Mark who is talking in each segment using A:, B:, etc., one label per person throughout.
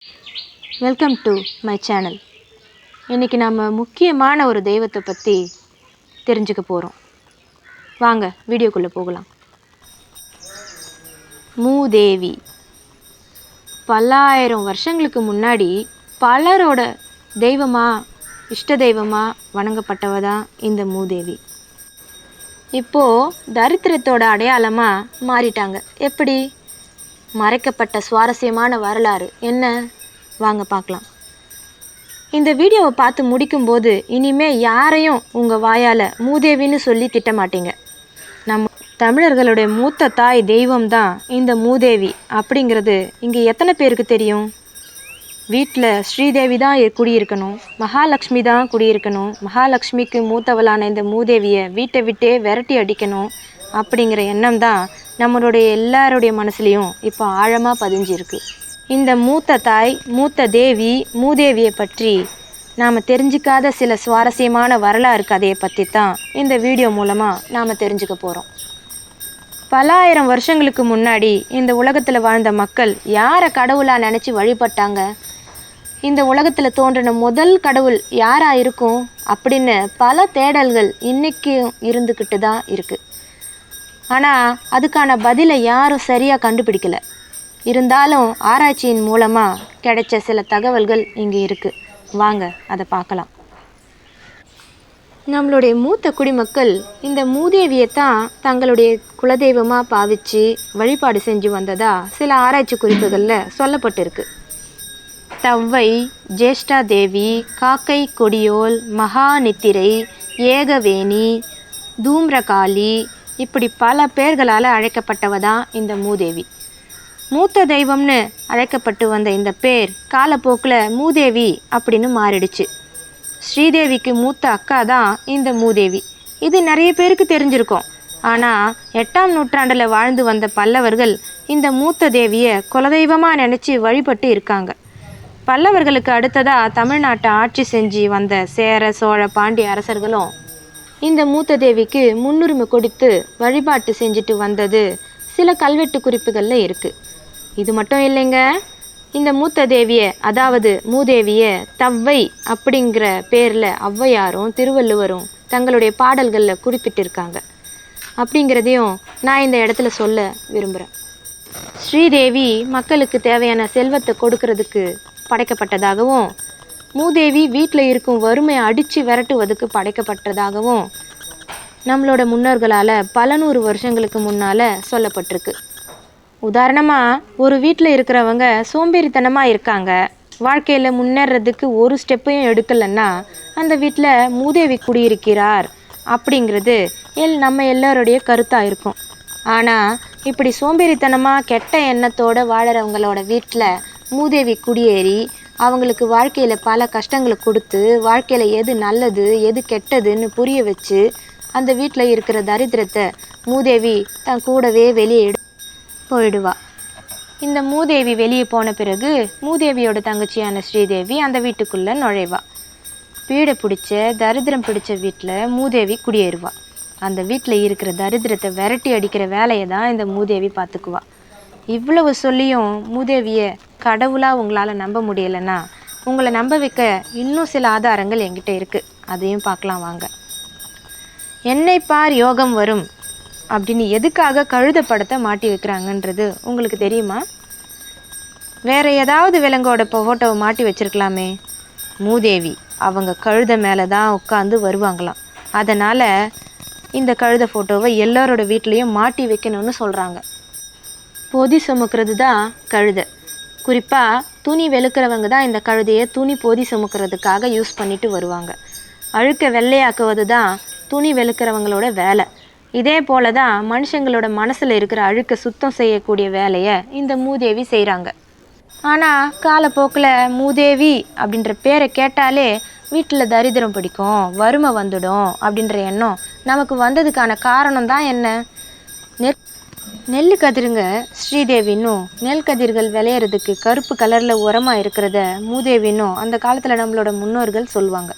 A: Welcome to my channel. இன்றைக்கி நம்ம முக்கியமான ஒரு தெய்வத்தை பற்றி தெரிஞ்சுக்க போகிறோம். வாங்க வீடியோக்குள்ளே போகலாம். மூதேவி பல்லாயிரம் வருஷங்களுக்கு முன்னாடி பலரோட தெய்வமாக இஷ்ட தெய்வமாக வணங்கப்பட்டவ தான் இந்த மூதேவி. இப்போது தரித்திரத்தோட அடையாளமாக மாறிட்டாங்க. எப்படி? மறைக்கப்பட்ட சுவாரஸ்யமான வரலாறு என்ன? வாங்க பார்க்கலாம். இந்த வீடியோவை பார்த்து முடிக்கும்போது இனிமேல் யாரையும் உங்கள் வாயால் மூதேவின்னு சொல்லி திட்டமாட்டீங்க. நம்ம தமிழர்களுடைய மூத்த தாய் தெய்வம் தான் இந்த மூதேவி அப்படிங்கிறது இங்கே எத்தனை பேருக்கு தெரியும்? வீட்டில் ஸ்ரீதேவி தான் குடியிருக்கணும், மகாலட்சுமி தான் குடியிருக்கணும், மகாலட்சுமிக்கு மூத்தவளான இந்த மூதேவியை வீட்டை விட்டே விரட்டி அடிக்கணும் அப்படிங்கிற எண்ணம் தான் நம்மளுடைய எல்லாருடைய மனசுலேயும் இப்போ ஆழமாக பதிஞ்சிருக்கு. இந்த மூத்த தாய், மூத்த தேவி, மூதேவியை பற்றி நாம் தெரிஞ்சிக்காத சில சுவாரஸ்யமான வரலாறு கதையை பற்றி தான் இந்த வீடியோ மூலமாக நாம் தெரிஞ்சுக்க போகிறோம். பல்லாயிரம் வருஷங்களுக்கு முன்னாடி இந்த உலகத்தில் வாழ்ந்த மக்கள் யாரை கடவுளாக நினச்சி வழிபட்டாங்க? இந்த உலகத்தில் தோன்றின முதல் கடவுள் யாராக இருக்கும் அப்படின்னு பல தேடல்கள் இன்றைக்கும் இருந்துக்கிட்டு தான் இருக்குது. ஆனால் அதுக்கான பதிலை யாரும் சரியாக கண்டுபிடிக்கலை. இருந்தாலும் ஆராய்ச்சியின் மூலமாக கிடைச்ச சில தகவல்கள் இங்கே இருக்குது. வாங்க அதை பார்க்கலாம். நம்மளுடைய மூத்த குடிமக்கள் இந்த மூதேவியை தான் தங்களுடைய குலதெய்வமாக பாவித்து வழிபாடு செஞ்சு வந்ததா சில ஆராய்ச்சி குறிப்புகளில் சொல்லப்பட்டிருக்கு. தவ்வை, ஜேஷ்டா தேவி, காக்கை கொடியோல், மகாநித்திரை, ஏகவேணி, தூம்ரகாளி, இப்படி பல பேர்களால் அழைக்கப்பட்டவ தான் இந்த மூதேவி. மூத்த தெய்வம்னு அழைக்கப்பட்டு வந்த இந்த பேர் காலப்போக்கில் மூதேவி அப்படின்னு மாறிடுச்சு. ஸ்ரீதேவிக்கு மூத்த அக்கா தான் இந்த மூதேவி. இது நிறைய பேருக்கு தெரிஞ்சிருக்கும். ஆனால் 8ஆம் நூற்றாண்டில் வாழ்ந்து வந்த பல்லவர்கள் இந்த மூத்த தேவியை குலதெய்வமாக நினச்சி வழிபட்டு இருக்காங்க. பல்லவர்களுக்கு அடுத்ததாக தமிழ்நாட்டை ஆட்சி செஞ்சு வந்த சேர, சோழ, பாண்டிய அரசர்களும் இந்த மூத்த தேவிக்கு முன்னுரிமை கொடுத்து வழிபாட்டு செஞ்சுட்டு வந்தது சில கல்வெட்டு குறிப்புகளில் இருக்குது. இது மட்டும் இல்லைங்க, இந்த மூத்த தேவியை, அதாவது மூதேவியை தவ்வை அப்படிங்கிற பேரில் ஔவையாரும் திருவள்ளுவரும் தங்களுடைய பாடல்களில் குறிப்பிட்டிருக்காங்க. அப்படிங்கிறதையும் நான் இந்த இடத்துல சொல்ல விரும்புகிறேன். ஸ்ரீதேவி மக்களுக்கு தேவையான செல்வத்தை கொடுக்கறதுக்கு படைக்கப்பட்டதாகவும், மூதேவி வீட்டில் இருக்கும் வறுமையை அடித்து விரட்டுவதுக்கு படைக்கப்பட்டதாகவும் நம்மளோட முன்னோர்களால் பல நூறு வருஷங்களுக்கு முன்னால் சொல்லப்பட்டிருக்கு. உதாரணமாக, ஒரு வீட்டில் இருக்கிறவங்க சோம்பேறித்தனமாக இருக்காங்க, வாழ்க்கையில் முன்னேறதுக்கு ஒரு ஸ்டெப்பையும் எடுக்கலைன்னா அந்த வீட்டில் மூதேவி குடியிருக்கிறார் அப்படிங்கிறது நம்ம எல்லாருடைய கருத்தாக இருக்கும். ஆனால் இப்படி சோம்பேறித்தனமாக கெட்ட எண்ணத்தோடு வாழறவங்களோட வீட்டில் மூதேவி குடியேறி அவங்களுக்கு வாழ்க்கையில் பல கஷ்டங்களை கொடுத்து வாழ்க்கையில் எது நல்லது எது கெட்டதுன்னு புரிய வச்சு அந்த வீட்டில் இருக்கிற தரித்திரத்தை மூதேவி தன் கூடவே வெளியே போயிடுவா. இந்த மூதேவி வெளியே போன பிறகு மூதேவியோட தங்கச்சியான ஸ்ரீதேவி அந்த வீட்டுக்குள்ளே நுழைவா. பீடை பிடிச்ச தரித்திரம் பிடிச்ச வீட்டில் மூதேவி குடியேறுவா. அந்த வீட்டில் இருக்கிற தரித்திரத்தை விரட்டி அடிக்கிற வேலையை தான் இந்த மூதேவி பார்த்துக்குவா. இவ்வளவு சொல்லியும் மூதேவியை கடவுளாக உங்களால் நம்ப முடியலைன்னா உங்களை நம்ப வைக்க இன்னும் சில ஆதாரங்கள் என்கிட்ட இருக்குது. அதையும் பார்க்கலாம் வாங்க. என்னை பார் யோகம் வரும் அப்படின்னு எதுக்காக கழுத படத்தை மாட்டி வைக்கிறாங்கன்றது உங்களுக்கு தெரியுமா? வேறு ஏதாவது விலங்கோட ஃபோட்டோவை மாட்டி வச்சுருக்கலாமே. மூதேவி அவங்க கழுத மேலே தான் உட்காந்து வருவாங்களாம். அதனால் இந்த கழுத ஃபோட்டோவை எல்லாரோட வீட்லேயும் மாட்டி வைக்கணும்னு சொல்கிறாங்க. பொதி சுமக்கிறது தான் கழுதை. குறிப்பாக துணி வெளுக்கிறவங்க தான் இந்த கழுதையை துணி பொதி சுமக்கிறதுக்காக யூஸ் பண்ணிட்டு வருவாங்க. அழுக்க வெள்ளையாக்குவது தான் துணி வெளுக்கிறவங்களோட வேலை. இதே போல தான் மனுஷங்களோட மனசில் இருக்கிற அழுக்க சுத்தம் செய்யக்கூடிய வேலையை இந்த மூதேவி செய்கிறாங்க. ஆனால் காலப்போக்கில் மூதேவி அப்படின்ற பேரை கேட்டாலே வீட்டில் தரித்திரம் பிடிக்கும், வறுமை வந்துடும் அப்படின்ற எண்ணம் நமக்கு வந்ததுக்கான காரணம் தான் என்ன? நெல் கதிருங்க ஸ்ரீதேவின்னும் நெல் கதிர்கள் விளையிறதுக்கு கருப்பு கலரில் உரமாக இருக்கிறத மூதேவின்னும் அந்த காலத்தில் நம்மளோட முன்னோர்கள் சொல்லுவாங்க.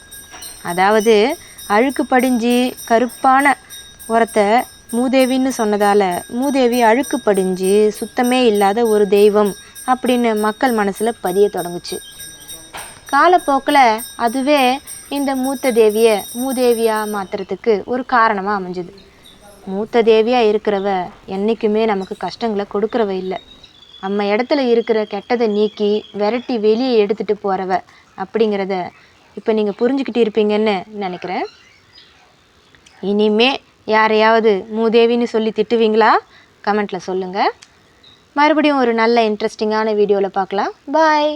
A: அதாவது அழுக்கு படிஞ்சு கருப்பான உரத்தை மூதேவின்னு சொன்னதால் மூதேவி அழுக்கு படிஞ்சு சுத்தமே இல்லாத ஒரு தெய்வம் அப்படின்னு மக்கள் மனசில் பதிய தொடங்குச்சு. காலப்போக்கில் அதுவே இந்த மூத்த தேவியை மூதேவியாக மாற்றுறதுக்கு ஒரு காரணமாக அமைஞ்சுது. மூத்த தேவியாக இருக்கிறவ என்றைக்குமே நமக்கு கஷ்டங்களை கொடுக்குறவ இல்லை. நம்ம இடத்துல இருக்கிற கெட்டதை நீக்கி விரட்டி வெளியே எடுத்துகிட்டு போகிறவ அப்படிங்கிறத இப்போ நீங்கள் புரிஞ்சுக்கிட்டு இருப்பீங்கன்னு நினைக்கிறேன். இனிமே யாரையாவது மூதேவின்னு சொல்லி திட்டுவீங்களா? கமெண்ட்டில் சொல்லுங்கள். மறுபடியும் ஒரு நல்ல இன்ட்ரெஸ்டிங்கான வீடியோவில் பார்க்கலாம். பாய்.